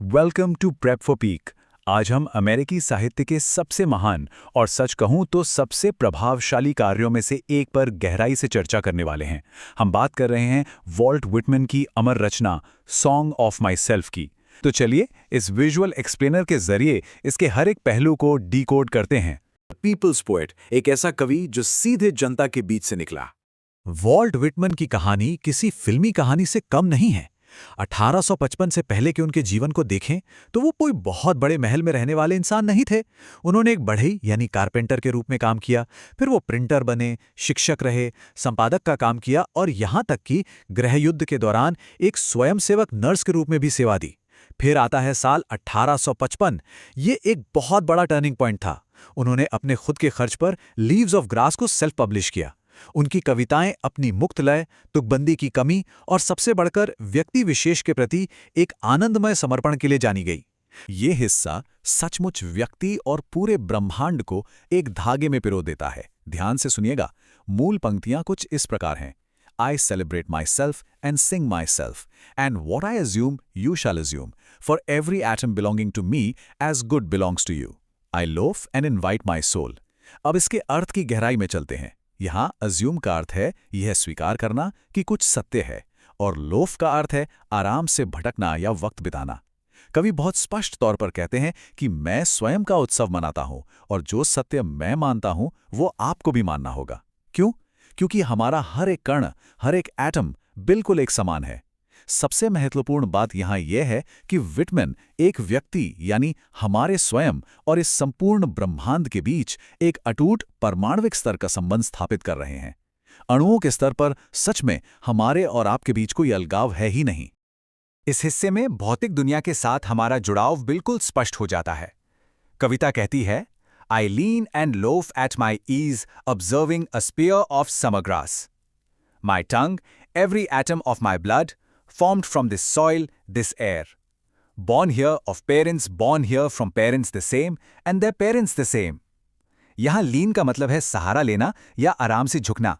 Welcome to prep for peak. आज हम अमेरिकी साहित्य के सबसे महान और सच कहूं तो सबसे प्रभावशाली कार्यों में से एक पर गहराई से चर्चा करने वाले हैं। हम बात कर रहे हैं वॉल्ट व्हिटमैन की अमर रचना सॉन्ग ऑफ माई सेल्फ की। तो चलिए इस विजुअल एक्सप्लेनर के जरिए इसके हर एक पहलू को डिकोड करते हैं। पीपल्स पोएट, एक ऐसा कवि जो सीधे जनता के बीच से निकला। वॉल्ट व्हिटमैन की कहानी किसी फिल्मी कहानी से कम नहीं है। 1855 से पहले के उनके जीवन को देखें तो वो कोई बहुत बड़े महल में रहने वाले इंसान नहीं थे। उन्होंने एक बढ़ई यानी कारपेंटर के रूप में काम किया, फिर वो प्रिंटर बने, शिक्षक रहे, संपादक का काम किया और यहां तक कि गृहयुद्ध के दौरान एक स्वयंसेवक नर्स के रूप में भी सेवा दी। फिर आता है साल 1855। ये एक बहुत बड़ा टर्निंग पॉइंट था। उन्होंने अपने खुद के खर्च पर लीव्स ऑफ ग्रास को सेल्फ पब्लिश किया। उनकी कविताएं अपनी मुक्त लय, तुकबंदी की कमी और सबसे बढ़कर व्यक्ति विशेष के प्रति एक आनंदमय समर्पण के लिए जानी गई। ये हिस्सा सचमुच व्यक्ति और पूरे ब्रह्मांड को एक धागे में पिरो देता है। ध्यान से सुनिएगा। मूल पंक्तियां कुछ इस प्रकार हैं। I celebrate myself and sing myself, and what I assume you shall assume, for every atom belonging to me as good belongs to you. I loaf and invite my soul. अब इसके अर्थ की गहराई में चलते हैं। यहाँ assume का अर्थ है यह स्वीकार करना कि कुछ सत्य है, और loaf का अर्थ है आराम से भटकना या वक्त बिताना। कवि बहुत स्पष्ट तौर पर कहते हैं कि मैं स्वयं का उत्सव मनाता हूँ और जो सत्य मैं मानता हूँ वो आपको भी मानना होगा। क्यों? क्योंकि हमारा हर एक कण, हर एक एटम बिल्कुल एक समान है। सबसे महत्वपूर्ण बात यहाँ यह है कि व्हिटमैन एक व्यक्ति यानी हमारे स्वयं और इस संपूर्ण ब्रह्मांड के बीच एक अटूट परमाणविक स्तर का संबंध स्थापित कर रहे हैं। अणुओं के स्तर पर सच में हमारे और आपके बीच कोई अलगाव है ही नहीं। इस हिस्से में भौतिक दुनिया के साथ हमारा जुड़ाव बिल्कुल स्पष्ट हो जाता है। कविता कहती है, I lean and loaf at my ease, observing a spear of summer grass. My tongue, every atom of my blood, formed from this soil, this air. Born here of parents born here from parents the same, and their parents the same. यहाँ लीन का मतलब है सहारा लेना या आराम से झुकना,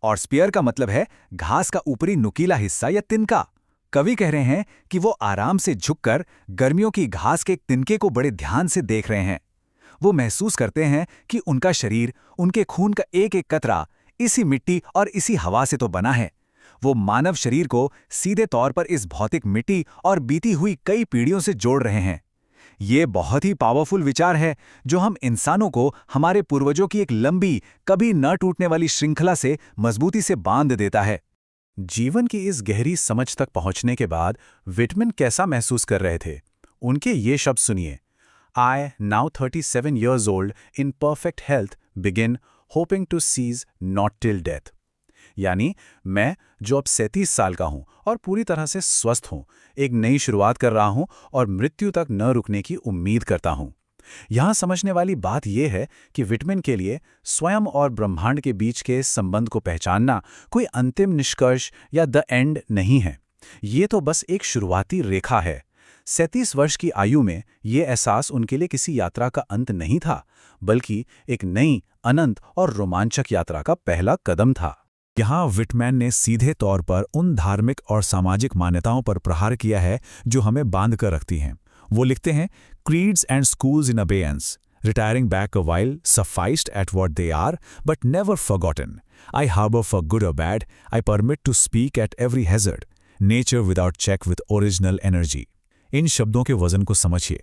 और स्पीयर का मतलब है घास का ऊपरी नुकीला हिस्सा या तिनका। कवि कह रहे हैं कि वो आराम से झुककर गर्मियों की घास के एक तिनके को बड़े ध्यान से देख रहे हैं। वो महसूस करते हैं कि उनका शरीर, उनके खून का एक एक कतरा इसी मिट्टी और इसी हवा से तो बना है। वो मानव शरीर को सीधे तौर पर इस भौतिक मिट्टी और बीती हुई कई पीढ़ियों से जोड़ रहे हैं। ये बहुत ही पावरफुल विचार है जो हम इंसानों को हमारे पूर्वजों की एक लंबी, कभी न टूटने वाली श्रृंखला से मजबूती से बांध देता है। जीवन की इस गहरी समझ तक पहुंचने के बाद व्हिटमैन कैसा महसूस कर रहे थे? उनके ये शब्द सुनिए। I, now 37 years old, in perfect health, begin hoping to seize not till death. यानी मैं जो अब 37 साल का हूं और पूरी तरह से स्वस्थ हूं, एक नई शुरुआत कर रहा हूं और मृत्यु तक न रुकने की उम्मीद करता हूं। यहां समझने वाली बात यह है कि व्हिटमैन के लिए स्वयं और ब्रह्मांड के बीच के संबंध को पहचानना कोई अंतिम निष्कर्ष या द एंड नहीं है। ये तो बस एक शुरुआती रेखा है। 37 वर्ष की आयु में ये एहसास उनके लिए किसी यात्रा का अंत नहीं था, बल्कि एक नई, अनंत और रोमांचक यात्रा का पहला कदम था। यहाँ व्हिटमैन ने सीधे तौर पर उन धार्मिक और सामाजिक मान्यताओं पर प्रहार किया है जो हमें बांध कर रखती हैं। वो लिखते हैं, creeds and schools in abeyance, retiring back a while, sufficed at what they are, but never forgotten. I harbor for good or bad, I permit to speak at every hazard. Nature without check with original energy. इन शब्दों के वजन को समझिए।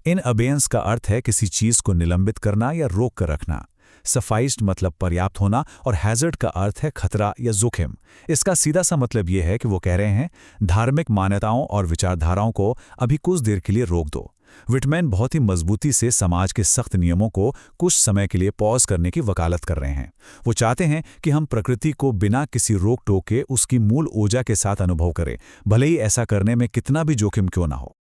इन abeyance का अर्थ है किसी चीज को निलंबित करना या रोक कर रखना। सफाइस्ड मतलब पर्याप्त होना और हैजर्ड का अर्थ है खतरा या जोखिम। इसका सीधा सा मतलब यह है कि वो कह रहे हैं धार्मिक मान्यताओं और विचारधाराओं को अभी कुछ देर के लिए रोक दो। व्हिटमैन बहुत ही मजबूती से समाज के सख्त नियमों को कुछ समय के लिए पॉज करने की वकालत कर रहे हैं। वो चाहते हैं कि हम प्रकृति को बिना किसी रोक टोक के उसकी मूल ऊर्जा के साथ अनुभव करें, भले ही ऐसा करने में कितना भी जोखिम क्यों ना हो।